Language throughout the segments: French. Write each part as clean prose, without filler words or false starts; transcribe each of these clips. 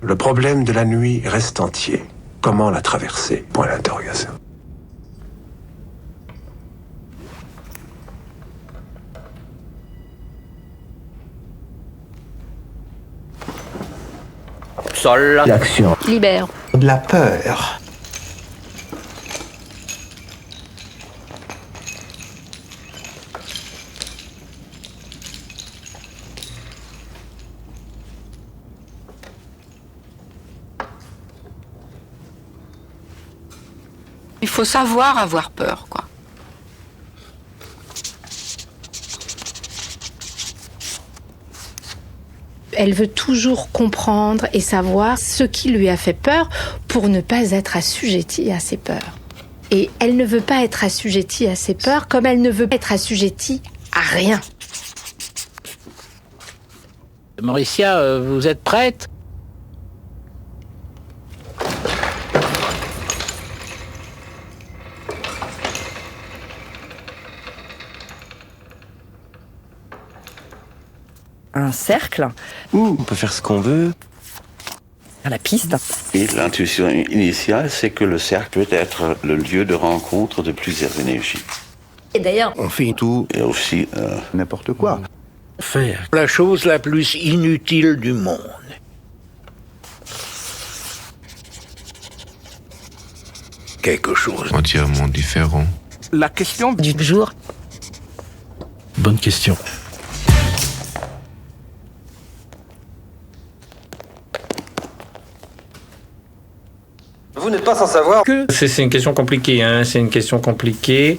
Le problème de la nuit reste entier. Comment la traverser? Point d'interrogation. Sol. L'action. Libère. De la peur. Il faut savoir avoir peur, quoi. Elle veut toujours comprendre et savoir ce qui lui a fait peur pour ne pas être assujettie à ses peurs. Et elle ne veut pas être assujettie à ses peurs comme elle ne veut pas être assujettie à rien. Mauricia, vous êtes prête? Un cercle, On peut faire ce qu'on veut. à la piste. Et l'intuition initiale, c'est que le cercle peut être le lieu de rencontre de plusieurs énergies. Et d'ailleurs, On fait tout, Et aussi, n'importe quoi. Faire la chose la plus inutile du monde. Quelque chose. Entièrement différent. La question du jour, Bonne question. Vous n'êtes pas sans savoir que C'est une question compliquée, hein. C'est une question compliquée.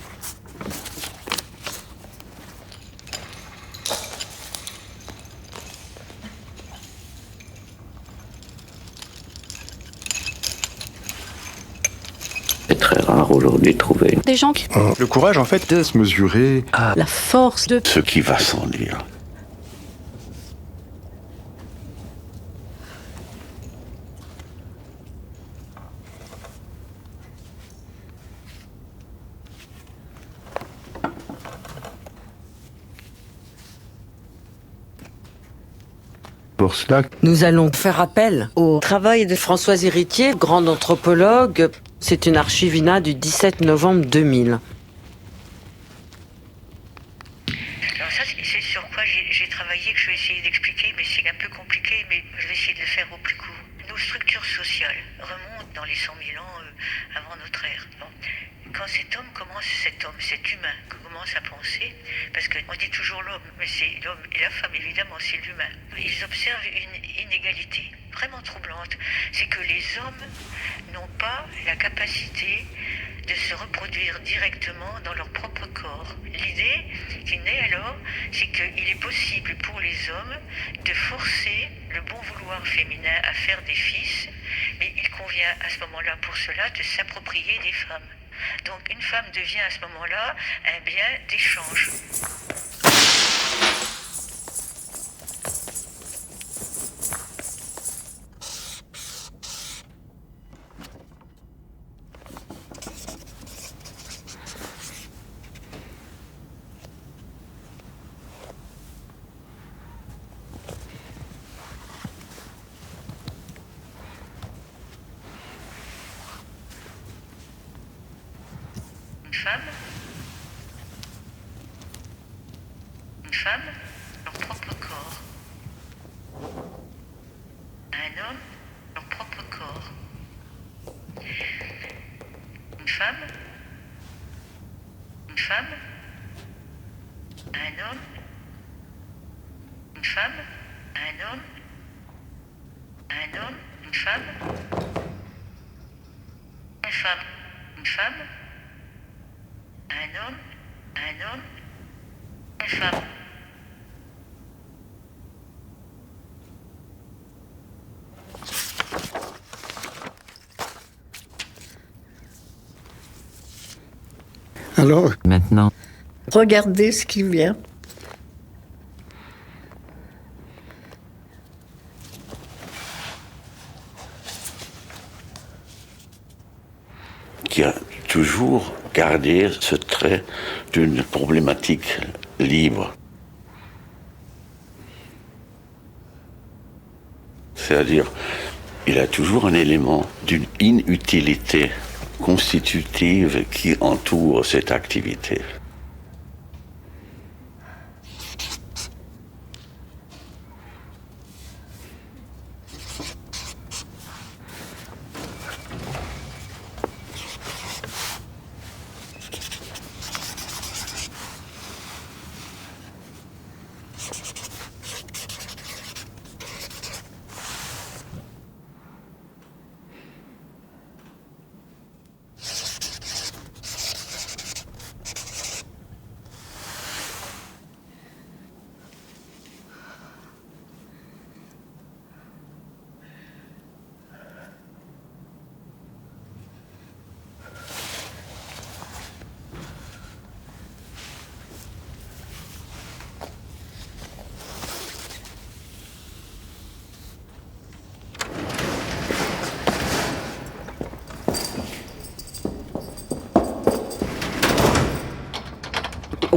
c'est très rare aujourd'hui de trouver Des gens qui... Le courage, en fait, de se mesurer La force de... ce qui va sans dire. pour cela. nous allons faire appel au travail de Françoise Héritier, grande anthropologue. C'est une archivina du 17 novembre 2000. Alors ça, c'est sur quoi j'ai travaillé, que je vais essayer d'expliquer, mais c'est un peu compliqué, mais je vais essayer de le faire au plus court. Nos structures sociales remontent dans les 100 000 ans avant notre ère. Bon. Quand cet homme, cet humain, commence à penser, parce qu'on dit toujours l'homme, mais c'est l'homme et la femme, évidemment, c'est l'humain. Ils observent une inégalité vraiment troublante. C'est que les hommes n'ont pas la capacité de se reproduire directement dans leur propre corps. L'idée qui naît alors, c'est qu'il est possible pour les hommes de forcer le bon vouloir féminin à faire des fils, mais il convient à ce moment-là pour cela de s'approprier des femmes. Donc une femme devient à ce moment-là un bien d'échange. Une femme, leur propre corps. Un homme, leur propre corps. Une femme, un homme, une femme, un homme, une femme, une femme, une femme. Un homme, une femme. Alors, Maintenant, Regardez ce qui vient. Qui a toujours gardé ce trait d'une problématique libre. C'est-à-dire, Il a toujours un élément d'une inutilité constitutive qui entoure cette activité.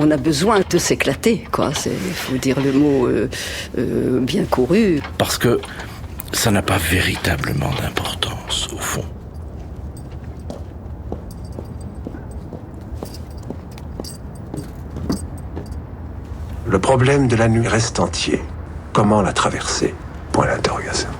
On a besoin de s'éclater, quoi. Il faut dire le mot bien couru. Parce que ça n'a pas véritablement d'importance, au fond. Le problème de la nuit reste entier. Comment la traverser? Point d'interrogation.